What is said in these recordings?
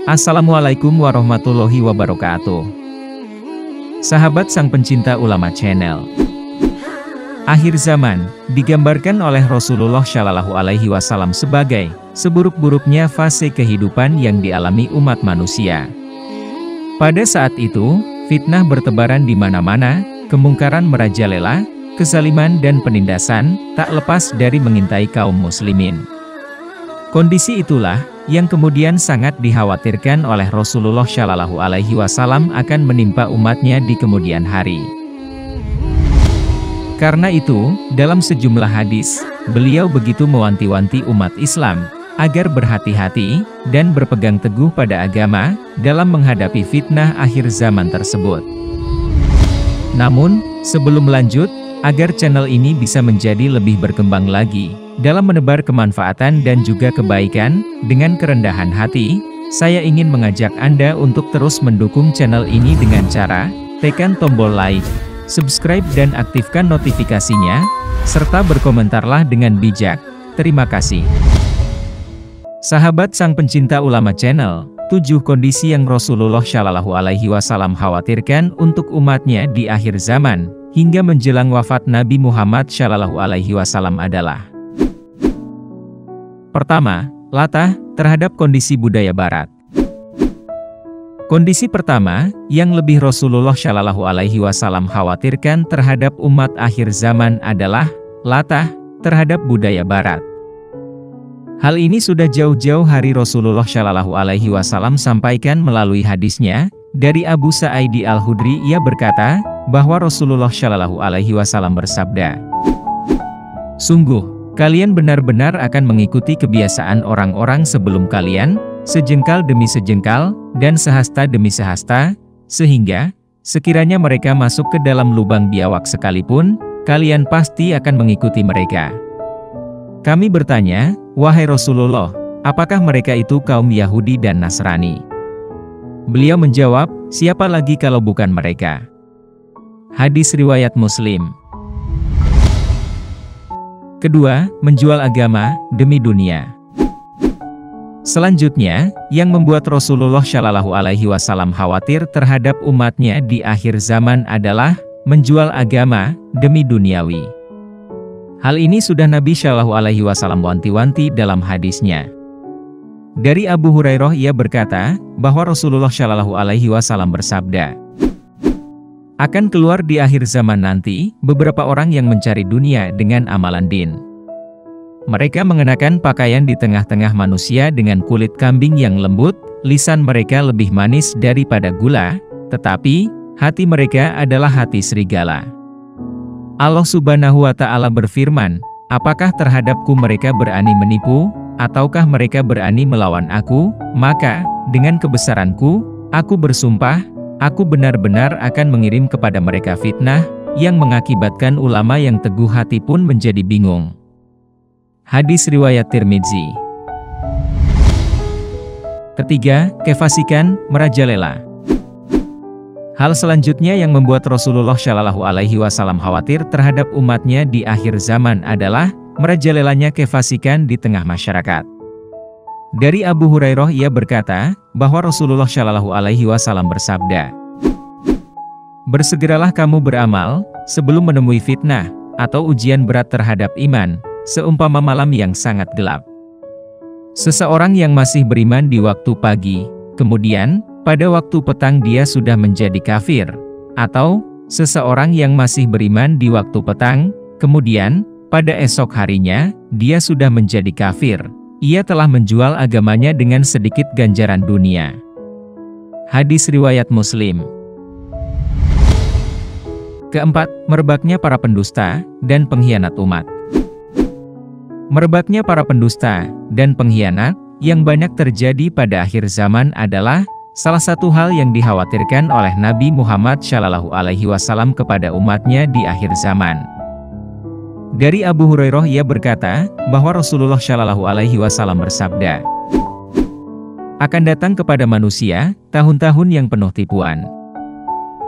Assalamualaikum warahmatullahi wabarakatuh. Sahabat sang pencinta ulama channel. Akhir zaman digambarkan oleh Rasulullah Shallallahu Alaihi Wasallam sebagai seburuk-buruknya fase kehidupan yang dialami umat manusia. Pada saat itu, fitnah bertebaran di mana-mana, kemungkaran merajalela, kezaliman dan penindasan tak lepas dari mengintai kaum muslimin. Kondisi itulah yang kemudian sangat dikhawatirkan oleh Rasulullah Shallallahu Alaihi Wasallam akan menimpa umatnya di kemudian hari. Karena itu, dalam sejumlah hadis, beliau begitu mewanti-wanti umat Islam agar berhati-hati dan berpegang teguh pada agama dalam menghadapi fitnah akhir zaman tersebut. Namun, sebelum lanjut, agar channel ini bisa menjadi lebih berkembang lagi dalam menebar kemanfaatan dan juga kebaikan, dengan kerendahan hati, saya ingin mengajak Anda untuk terus mendukung channel ini dengan cara tekan tombol like, subscribe dan aktifkan notifikasinya, serta berkomentarlah dengan bijak. Terima kasih. Sahabat sang pencinta ulama channel, 7 kondisi yang Rasulullah Shallallahu Alaihi Wasallam khawatirkan untuk umatnya di akhir zaman, hingga menjelang wafat Nabi Muhammad Shallallahu Alaihi Wasallam adalah: pertama, latah terhadap kondisi budaya barat. Kondisi pertama, yang lebih Rasulullah Shallallahu Alaihi Wasallam khawatirkan terhadap umat akhir zaman adalah latah terhadap budaya barat. Hal ini sudah jauh-jauh hari Rasulullah Shallallahu Alaihi Wasallam sampaikan melalui hadisnya dari Abu Sa'id Al-Khudri. Ia berkata bahwa Rasulullah Shallallahu Alaihi Wasallam bersabda, "Sungguh, kalian benar-benar akan mengikuti kebiasaan orang-orang sebelum kalian, sejengkal demi sejengkal, dan sehasta demi sehasta, sehingga, sekiranya mereka masuk ke dalam lubang biawak sekalipun, kalian pasti akan mengikuti mereka." Kami bertanya, "Wahai Rasulullah, apakah mereka itu kaum Yahudi dan Nasrani?" Beliau menjawab, "Siapa lagi kalau bukan mereka?" Hadis riwayat Muslim. Kedua, menjual agama demi dunia. Selanjutnya, yang membuat Rasulullah Shallallahu Alaihi Wasallam khawatir terhadap umatnya di akhir zaman adalah menjual agama demi duniawi. Hal ini sudah Nabi Shallallahu Alaihi Wasallam wanti-wanti dalam hadisnya. Dari Abu Hurairah ia berkata bahwa Rasulullah Shallallahu Alaihi Wasallam bersabda, "Akan keluar di akhir zaman nanti beberapa orang yang mencari dunia dengan amalan din. Mereka mengenakan pakaian di tengah-tengah manusia dengan kulit kambing yang lembut, lisan mereka lebih manis daripada gula, tetapi hati mereka adalah hati serigala. Allah Subhanahu wa Ta'ala berfirman, apakah terhadapku mereka berani menipu, ataukah mereka berani melawan aku? Maka, dengan kebesaranku, aku bersumpah, aku benar-benar akan mengirim kepada mereka fitnah, yang mengakibatkan ulama yang teguh hati pun menjadi bingung." Hadis riwayat Tirmidzi. Ketiga, kefasikan merajalela. Hal selanjutnya yang membuat Rasulullah Shallallahu Alaihi Wasallam khawatir terhadap umatnya di akhir zaman adalah merajalelanya kefasikan di tengah masyarakat. Dari Abu Hurairah ia berkata bahwa Rasulullah Shallallahu Alaihi Wasallam bersabda, "Bersegeralah kamu beramal sebelum menemui fitnah atau ujian berat terhadap iman, seumpama malam yang sangat gelap. Seseorang yang masih beriman di waktu pagi, kemudian pada waktu petang dia sudah menjadi kafir, atau seseorang yang masih beriman di waktu petang, kemudian pada esok harinya dia sudah menjadi kafir, ia telah menjual agamanya dengan sedikit ganjaran dunia." Hadis riwayat Muslim. Keempat, merebaknya para pendusta dan pengkhianat umat. Merebaknya para pendusta dan pengkhianat yang banyak terjadi pada akhir zaman adalah salah satu hal yang dikhawatirkan oleh Nabi Muhammad Shallallahu Alaihi Wasallam kepada umatnya di akhir zaman. Dari Abu Hurairah ia berkata bahwa Rasulullah Shallallahu Alaihi Wasallam bersabda, "Akan datang kepada manusia tahun-tahun yang penuh tipuan.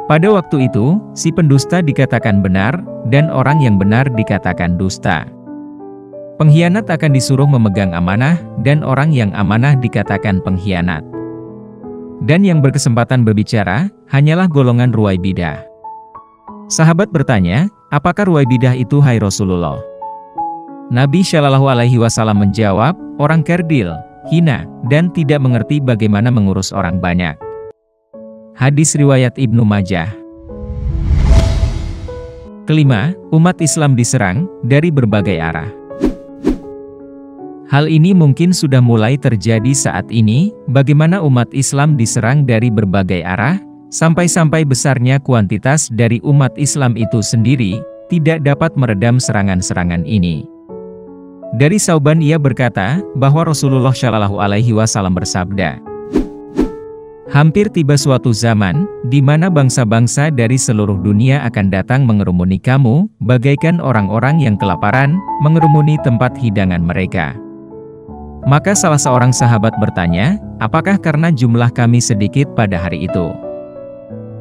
Pada waktu itu, si pendusta dikatakan benar, dan orang yang benar dikatakan dusta. Pengkhianat akan disuruh memegang amanah, dan orang yang amanah dikatakan pengkhianat. Dan yang berkesempatan berbicara, hanyalah golongan Ruwaibidah. Sahabat bertanya, apakah Ruwaibidah itu hai Rasulullah? Nabi Shallallahu Alaihi Wasallam menjawab, orang kerdil, hina, dan tidak mengerti bagaimana mengurus orang banyak. Hadis riwayat Ibnu Majah. Kelima, umat Islam diserang dari berbagai arah. Hal ini mungkin sudah mulai terjadi saat ini, bagaimana umat Islam diserang dari berbagai arah, sampai-sampai besarnya kuantitas dari umat Islam itu sendiri, tidak dapat meredam serangan-serangan ini. Dari Sauban ia berkata, bahwa Rasulullah Shallallahu Alaihi Wasallam bersabda, hampir tiba suatu zaman, di mana bangsa-bangsa dari seluruh dunia akan datang mengerumuni kamu, bagaikan orang-orang yang kelaparan, mengerumuni tempat hidangan mereka. Maka salah seorang sahabat bertanya, apakah karena jumlah kami sedikit pada hari itu?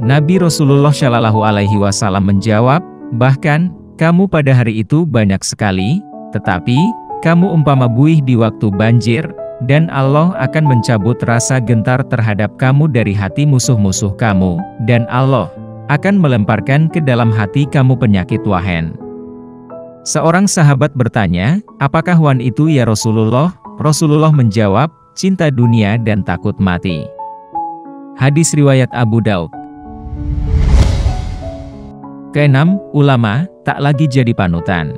Nabi Rasulullah Shallallahu Alaihi Wasallam menjawab, bahkan, kamu pada hari itu banyak sekali, tetapi, kamu umpama buih di waktu banjir, dan Allah akan mencabut rasa gentar terhadap kamu dari hati musuh-musuh kamu, dan Allah akan melemparkan ke dalam hati kamu penyakit wahen. Seorang sahabat bertanya, apakah wan itu ya Rasulullah? Rasulullah menjawab, cinta dunia dan takut mati. Hadis riwayat Abu Daud. Keenam, ulama tak lagi jadi panutan.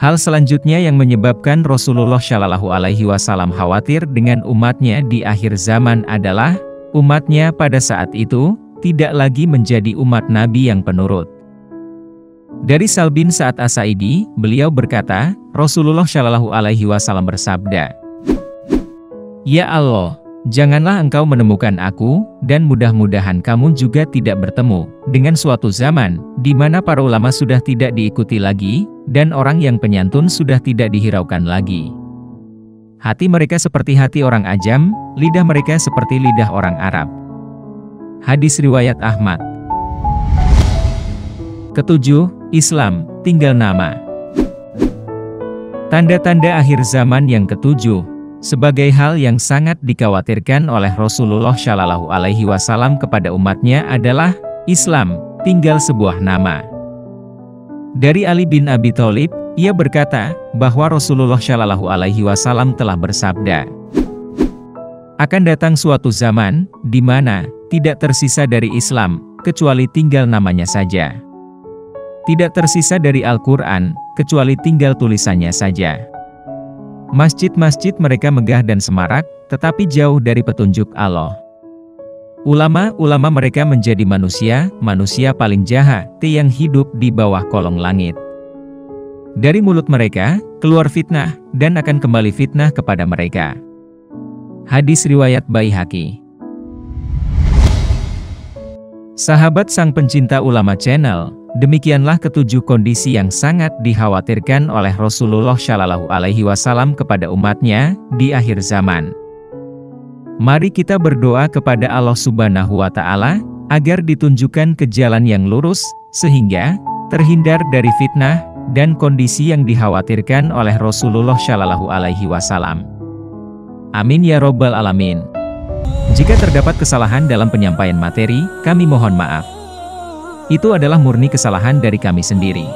Hal selanjutnya yang menyebabkan Rasulullah Shallallahu Alaihi Wasallam khawatir dengan umatnya di akhir zaman adalah, umatnya pada saat itu tidak lagi menjadi umat Nabi yang penurut. Dari Sahl bin Sa'ad As-Sa'idi, beliau berkata, Rasulullah Shallallahu Alaihi Wasallam bersabda, ya Allah, janganlah engkau menemukan aku, dan mudah-mudahan kamu juga tidak bertemu dengan suatu zaman, di mana para ulama sudah tidak diikuti lagi, dan orang yang penyantun sudah tidak dihiraukan lagi. Hati mereka seperti hati orang ajam, lidah mereka seperti lidah orang Arab. Hadis riwayat Ahmad. Ketujuh, Islam, tinggal nama. Tanda-tanda akhir zaman yang ketujuh, sebagai hal yang sangat dikhawatirkan oleh Rasulullah Shallallahu Alaihi Wasallam kepada umatnya adalah, Islam, tinggal sebuah nama. Dari Ali bin Abi Thalib, ia berkata, bahwa Rasulullah Shallallahu Alaihi Wasallam telah bersabda, akan datang suatu zaman, di mana, tidak tersisa dari Islam, kecuali tinggal namanya saja. Tidak tersisa dari Al-Quran, kecuali tinggal tulisannya saja. Masjid-masjid mereka megah dan semarak, tetapi jauh dari petunjuk Allah. Ulama-ulama mereka menjadi manusia paling jahat, yang hidup di bawah kolong langit. Dari mulut mereka, keluar fitnah, dan akan kembali fitnah kepada mereka. Hadis riwayat Baihaqi. Sahabat sang pencinta ulama channel, demikianlah ketujuh kondisi yang sangat dikhawatirkan oleh Rasulullah Shallallahu Alaihi Wasallam kepada umatnya di akhir zaman. Mari kita berdoa kepada Allah Subhanahu wa Ta'ala agar ditunjukkan ke jalan yang lurus, sehingga terhindar dari fitnah dan kondisi yang dikhawatirkan oleh Rasulullah Shallallahu Alaihi Wasallam. Amin ya Robbal Alamin. Jika terdapat kesalahan dalam penyampaian materi, kami mohon maaf. Itu adalah murni kesalahan dari kami sendiri.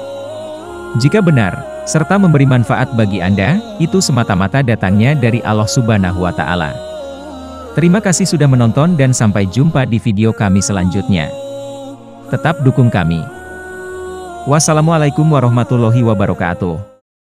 Jika benar, serta memberi manfaat bagi Anda, itu semata-mata datangnya dari Allah Subhanahu wa Ta'ala. Terima kasih sudah menonton dan sampai jumpa di video kami selanjutnya. Tetap dukung kami. Wassalamualaikum warahmatullahi wabarakatuh.